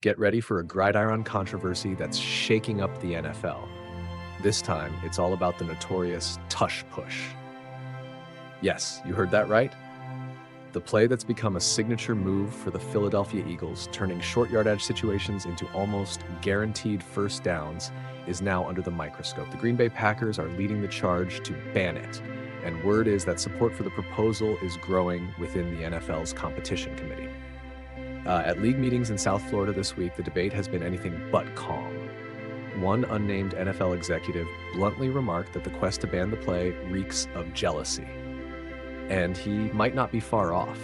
Get ready for a gridiron controversy that's shaking up the NFL. This time, it's all about the notorious Tush push. Yes, you heard that right. The play that's become a signature move for the Philadelphia Eagles, turning short yardage situations into almost guaranteed first downs, is now under the microscope. The Green Bay Packers are leading the charge to ban it, and word is that support for the proposal is growing within the NFL's competition committee. At league meetings in South Florida this week, the debate has been anything but calm. One unnamed NFL executive bluntly remarked that the quest to ban the play reeks of jealousy. And he might not be far off.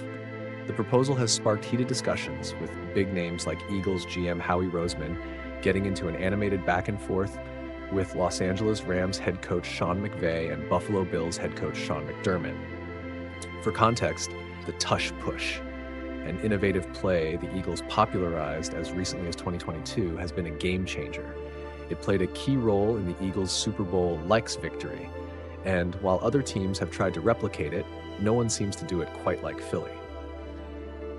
The proposal has sparked heated discussions, with big names like Eagles GM Howie Roseman getting into an animated back and forth with Los Angeles Rams head coach Sean McVay and Buffalo Bills head coach Sean McDermott. For context, the Tush push, an innovative play the Eagles popularized as recently as 2022, has been a game changer. It played a key role in the Eagles' Super Bowl likes victory, and while other teams have tried to replicate it, no one seems to do it quite like Philly.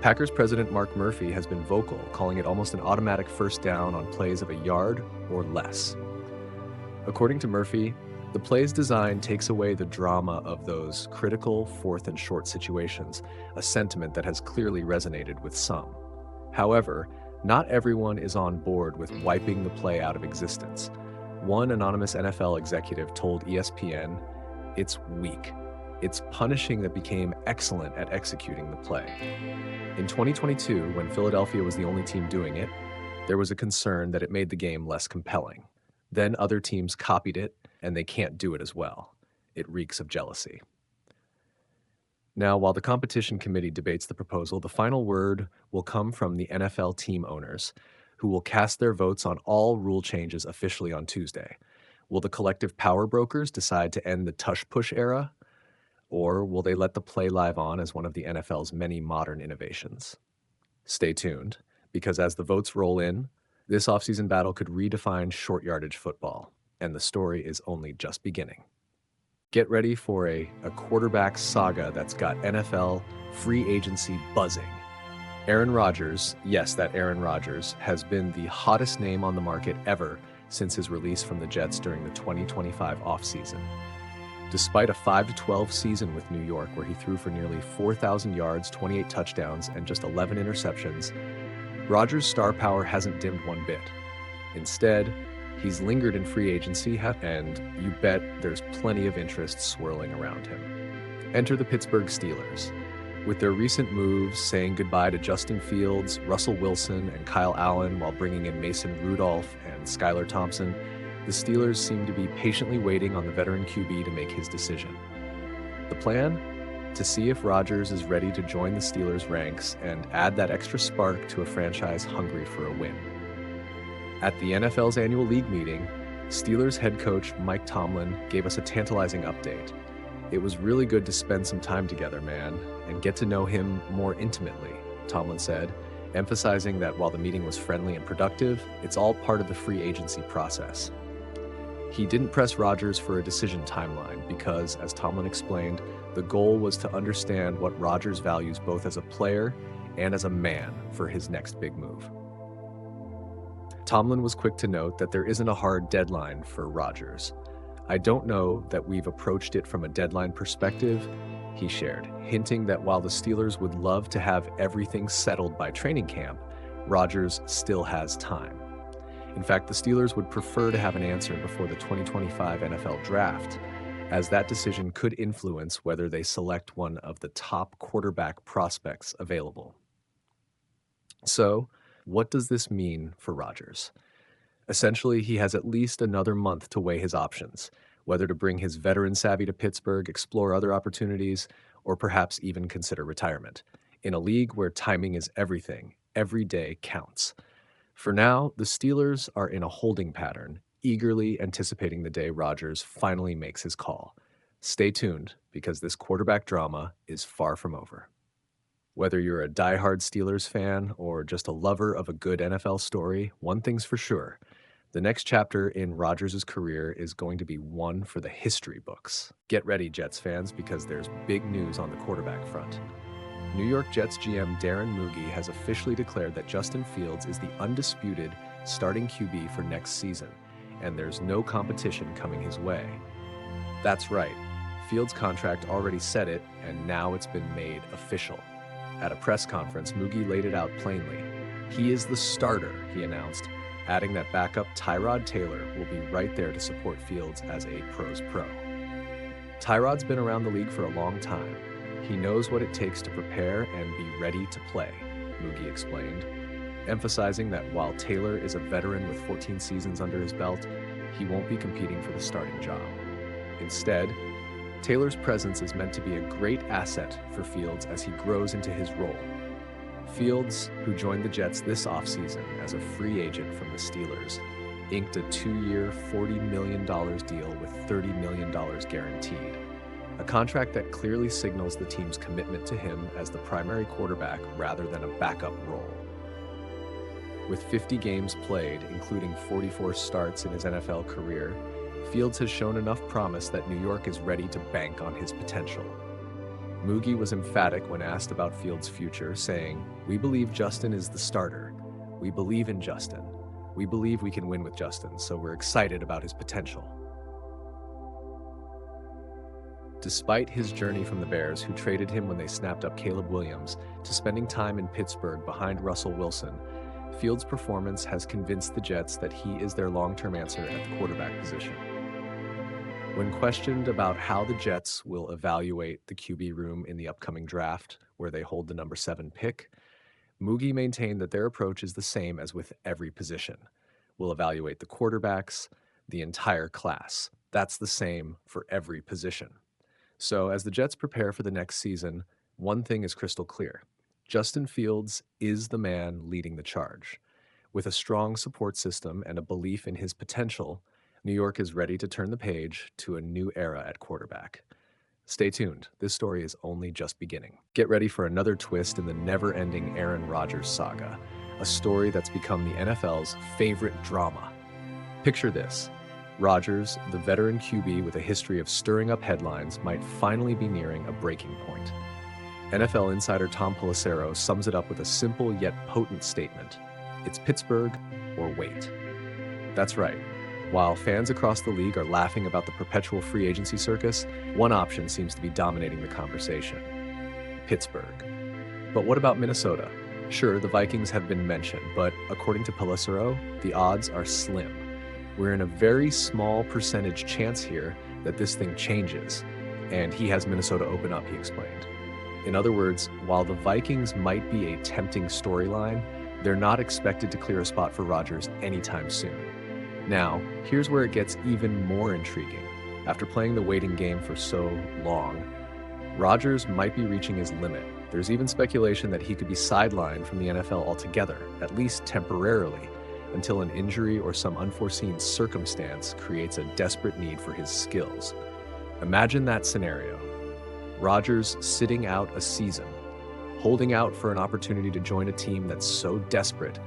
Packers president Mark Murphy has been vocal, calling it almost an automatic first down on plays of a yard or less. According to Murphy, the play's design takes away the drama of those critical fourth and short situations, a sentiment that has clearly resonated with some. However, not everyone is on board with wiping the play out of existence. One anonymous NFL executive told ESPN, "It's weak. It's punishing that became excellent at executing the play." In 2022, when Philadelphia was the only team doing it, there was a concern that it made the game less compelling. Then other teams copied it, and they can't do it as well. It reeks of jealousy. Now, while the competition committee debates the proposal, the final word will come from the NFL team owners, who will cast their votes on all rule changes officially on Tuesday. Will the collective power brokers decide to end the Tush push era? Or will they let the play live on as one of the NFL's many modern innovations? Stay tuned, because as the votes roll in, this offseason battle could redefine short yardage football, and the story is only just beginning. Get ready for a quarterback saga that's got NFL free agency buzzing. Aaron Rodgers, yes, that Aaron Rodgers, has been the hottest name on the market ever since his release from the Jets during the 2025 offseason. Despite a 5-12 season with New York, where he threw for nearly 4,000 yards, 28 touchdowns, and just 11 interceptions, Rodgers' star power hasn't dimmed one bit. Instead, he's lingered in free agency, and you bet there's plenty of interest swirling around him. Enter the Pittsburgh Steelers. With their recent moves, saying goodbye to Justin Fields, Russell Wilson, and Kyle Allen while bringing in Mason Rudolph and Skylar Thompson, the Steelers seem to be patiently waiting on the veteran QB to make his decision. The plan? To see if Rodgers is ready to join the Steelers' ranks and add that extra spark to a franchise hungry for a win. At the NFL's annual league meeting, Steelers head coach Mike Tomlin gave us a tantalizing update. "It was really good to spend some time together, man, and get to know him more intimately," Tomlin said, emphasizing that while the meeting was friendly and productive, it's all part of the free agency process. He didn't press Rodgers for a decision timeline because, as Tomlin explained, the goal was to understand what Rodgers values both as a player and as a man for his next big move. Tomlin was quick to note that there isn't a hard deadline for Rodgers. "I don't know that we've approached it from a deadline perspective," he shared, hinting that while the Steelers would love to have everything settled by training camp, Rodgers still has time. In fact, the Steelers would prefer to have an answer before the 2025 NFL Draft, as that decision could influence whether they select one of the top quarterback prospects available. So, what does this mean for Rodgers? Essentially, he has at least another month to weigh his options, whether to bring his veteran savvy to Pittsburgh, explore other opportunities, or perhaps even consider retirement. In a league where timing is everything, every day counts. For now, the Steelers are in a holding pattern, eagerly anticipating the day Rodgers finally makes his call. Stay tuned, because this quarterback drama is far from over. Whether you're a diehard Steelers fan or just a lover of a good NFL story, one thing's for sure. The next chapter in Rodgers' career is going to be one for the history books. Get ready, Jets fans, because there's big news on the quarterback front. New York Jets GM Darren Mougey has officially declared that Justin Fields is the undisputed starting QB for next season, and there's no competition coming his way. That's right, Fields' contract already said it, and now it's been made official. At a press conference, Mougey laid it out plainly. He is the starter, he announced, adding that backup Tyrod Taylor will be right there to support Fields as a pro's pro. Tyrod's been around the league for a long time. He knows what it takes to prepare and be ready to play, Mougey explained, emphasizing that while Taylor is a veteran with 14 seasons under his belt, he won't be competing for the starting job. Instead, Taylor's presence is meant to be a great asset for Fields as he grows into his role. Fields, who joined the Jets this offseason as a free agent from the Steelers, inked a 2-year, $40 million deal with $30 million guaranteed, a contract that clearly signals the team's commitment to him as the primary quarterback rather than a backup role. With 50 games played, including 44 starts in his NFL career, Fields has shown enough promise that New York is ready to bank on his potential. Mougey was emphatic when asked about Fields' future, saying, "We believe Justin is the starter. We believe in Justin. We believe we can win with Justin, so we're excited about his potential." Despite his journey from the Bears, who traded him when they snapped up Caleb Williams, to spending time in Pittsburgh behind Russell Wilson, Fields' performance has convinced the Jets that he is their long-term answer at the quarterback position. When questioned about how the Jets will evaluate the QB room in the upcoming draft, where they hold the number 7 pick, Mougey maintained that their approach is the same as with every position. We'll evaluate the quarterbacks, the entire class. That's the same for every position. So as the Jets prepare for the next season, one thing is crystal clear. Justin Fields is the man leading the charge. With a strong support system and a belief in his potential, New York is ready to turn the page to a new era at quarterback. Stay tuned. This story is only just beginning. Get ready for another twist in the never-ending Aaron Rodgers saga, a story that's become the NFL's favorite drama. Picture this. Rodgers, the veteran QB with a history of stirring up headlines, might finally be nearing a breaking point. NFL insider Tom Pelissero sums it up with a simple yet potent statement. It's Pittsburgh or wait. That's right. While fans across the league are laughing about the perpetual free agency circus, one option seems to be dominating the conversation. Pittsburgh. But what about Minnesota? Sure, the Vikings have been mentioned, but according to Pelissero, the odds are slim. We're in a very small percentage chance here that this thing changes, and he has Minnesota open up, he explained. In other words, while the Vikings might be a tempting storyline, they're not expected to clear a spot for Rodgers anytime soon. Now, here's where it gets even more intriguing. After playing the waiting game for so long, Rodgers might be reaching his limit. There's even speculation that he could be sidelined from the NFL altogether, at least temporarily, until an injury or some unforeseen circumstance creates a desperate need for his skills. Imagine that scenario. Rodgers sitting out a season, holding out for an opportunity to join a team that's so desperate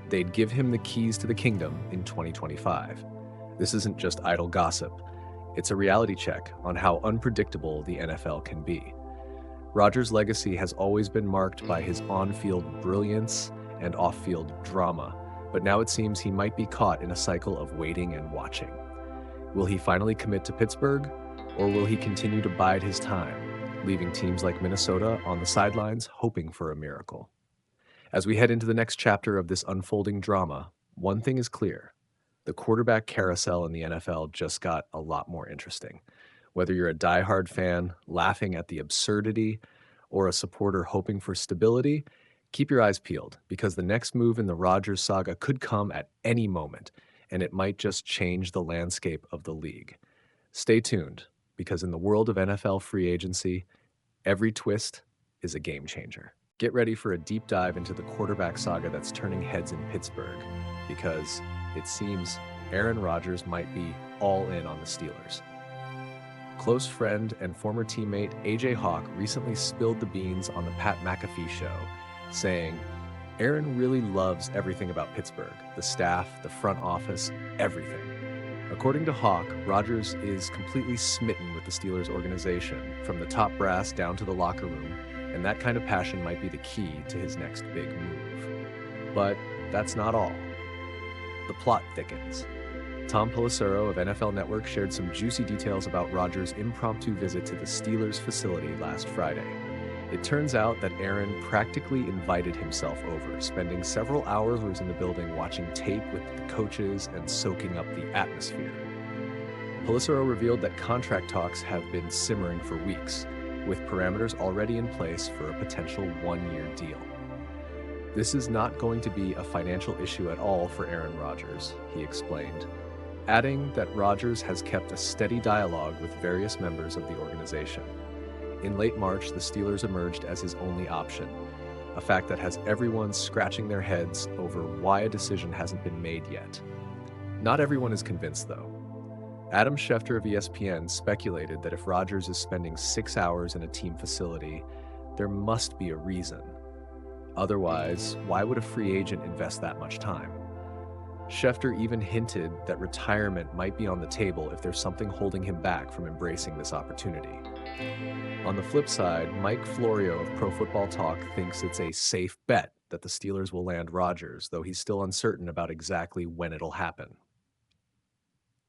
they'd give him the keys to the kingdom in 2025. This isn't just idle gossip. It's a reality check on how unpredictable the NFL can be. Rodgers' legacy has always been marked by his on-field brilliance and off-field drama, but now it seems he might be caught in a cycle of waiting and watching. Will he finally commit to Pittsburgh, or will he continue to bide his time, leaving teams like Minnesota on the sidelines hoping for a miracle? As we head into the next chapter of this unfolding drama, one thing is clear. The quarterback carousel in the NFL just got a lot more interesting. Whether you're a diehard fan laughing at the absurdity or a supporter hoping for stability, keep your eyes peeled, because the next move in the Rodgers saga could come at any moment, and it might just change the landscape of the league. Stay tuned, because in the world of NFL free agency, every twist is a game changer. Get ready for a deep dive into the quarterback saga that's turning heads in Pittsburgh, because it seems Aaron Rodgers might be all in on the Steelers. Close friend and former teammate AJ Hawk recently spilled the beans on the Pat McAfee show, saying, Aaron really loves everything about Pittsburgh, the staff, the front office, everything. According to Hawk, Rodgers is completely smitten with the Steelers organization, from the top brass down to the locker room, And that kind of passion might be the key to his next big move. But that's not all. The plot thickens. Tom Pelissero of NFL Network shared some juicy details about Rodgers' impromptu visit to the Steelers facility last Friday. It turns out that Aaron practically invited himself over, spending several hours in the building watching tape with the coaches and soaking up the atmosphere. Pelissero revealed that contract talks have been simmering for weeks, with parameters already in place for a potential one-year deal. This is not going to be a financial issue at all for Aaron Rodgers, he explained, adding that Rodgers has kept a steady dialogue with various members of the organization. In late March, the Steelers emerged as his only option, a fact that has everyone scratching their heads over why a decision hasn't been made yet. Not everyone is convinced, though. Adam Schefter of ESPN speculated that if Rodgers is spending 6 hours in a team facility, there must be a reason. Otherwise, why would a free agent invest that much time? Schefter even hinted that retirement might be on the table if there's something holding him back from embracing this opportunity. On the flip side, Mike Florio of Pro Football Talk thinks it's a safe bet that the Steelers will land Rodgers, though he's still uncertain about exactly when it'll happen.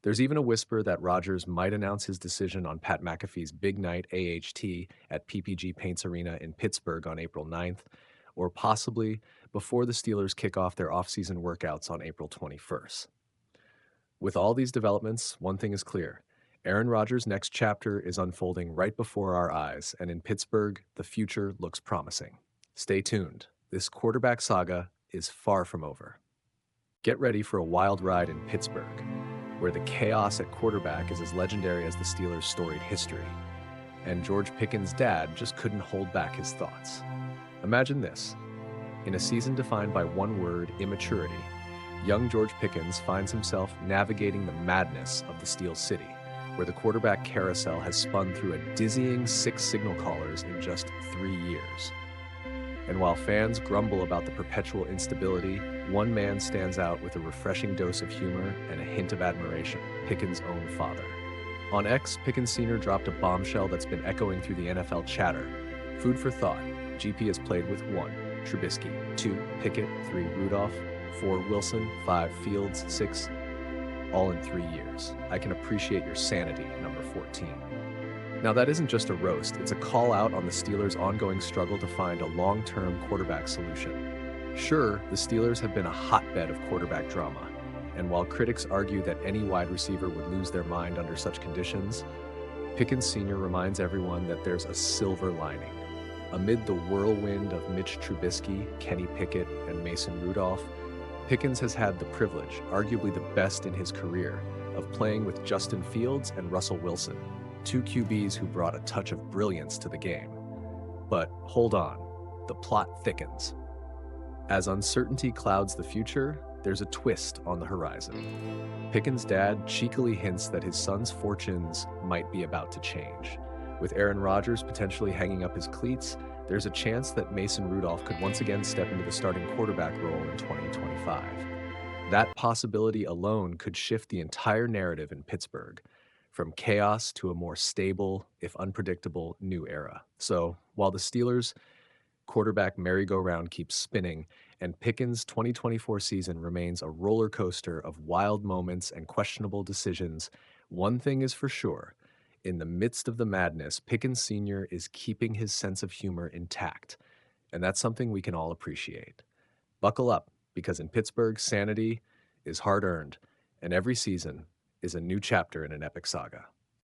There's even a whisper that Rodgers might announce his decision on Pat McAfee's Big Night AHT at PPG Paints Arena in Pittsburgh on April 9th, or possibly before the Steelers kick off their offseason workouts on April 21st. With all these developments, one thing is clear. Aaron Rodgers' next chapter is unfolding right before our eyes, and in Pittsburgh, the future looks promising. Stay tuned. This quarterback saga is far from over. Get ready for a wild ride in Pittsburgh, where the chaos at quarterback is as legendary as the Steelers' storied history. And George Pickens' dad just couldn't hold back his thoughts. Imagine this. In a season defined by one word, immaturity, young George Pickens finds himself navigating the madness of the Steel City, where the quarterback carousel has spun through a dizzying 6 signal callers in just 3 years. And while fans grumble about the perpetual instability, one man stands out with a refreshing dose of humor and a hint of admiration, Pickens' own father. On X, Pickens Sr. dropped a bombshell that's been echoing through the NFL chatter. Food for thought. GP has played with 1, Trubisky, 2, Pickett, 3, Rudolph, 4, Wilson, 5, Fields, 6, all in 3 years. I can appreciate your sanity, number 14. Now that isn't just a roast, it's a call out on the Steelers' ongoing struggle to find a long-term quarterback solution. Sure, the Steelers have been a hotbed of quarterback drama, and while critics argue that any wide receiver would lose their mind under such conditions, Pickens Sr. reminds everyone that there's a silver lining. Amid the whirlwind of Mitch Trubisky, Kenny Pickett, and Mason Rudolph, Pickens has had the privilege, arguably the best in his career, of playing with Justin Fields and Russell Wilson, 2 QBs who brought a touch of brilliance to the game. But hold on, the plot thickens. As uncertainty clouds the future, there's a twist on the horizon. Pickens' dad cheekily hints that his son's fortunes might be about to change. With Aaron Rodgers potentially hanging up his cleats, there's a chance that Mason Rudolph could once again step into the starting quarterback role in 2025. That possibility alone could shift the entire narrative in Pittsburgh, from chaos to a more stable, if unpredictable, new era. So, while the Steelers' quarterback merry-go-round keeps spinning, and Pickens' 2024 season remains a roller coaster of wild moments and questionable decisions, one thing is for sure. In the midst of the madness, Pickens Sr. is keeping his sense of humor intact, and that's something we can all appreciate. Buckle up, because in Pittsburgh, sanity is hard-earned, and every season is a new chapter in an epic saga.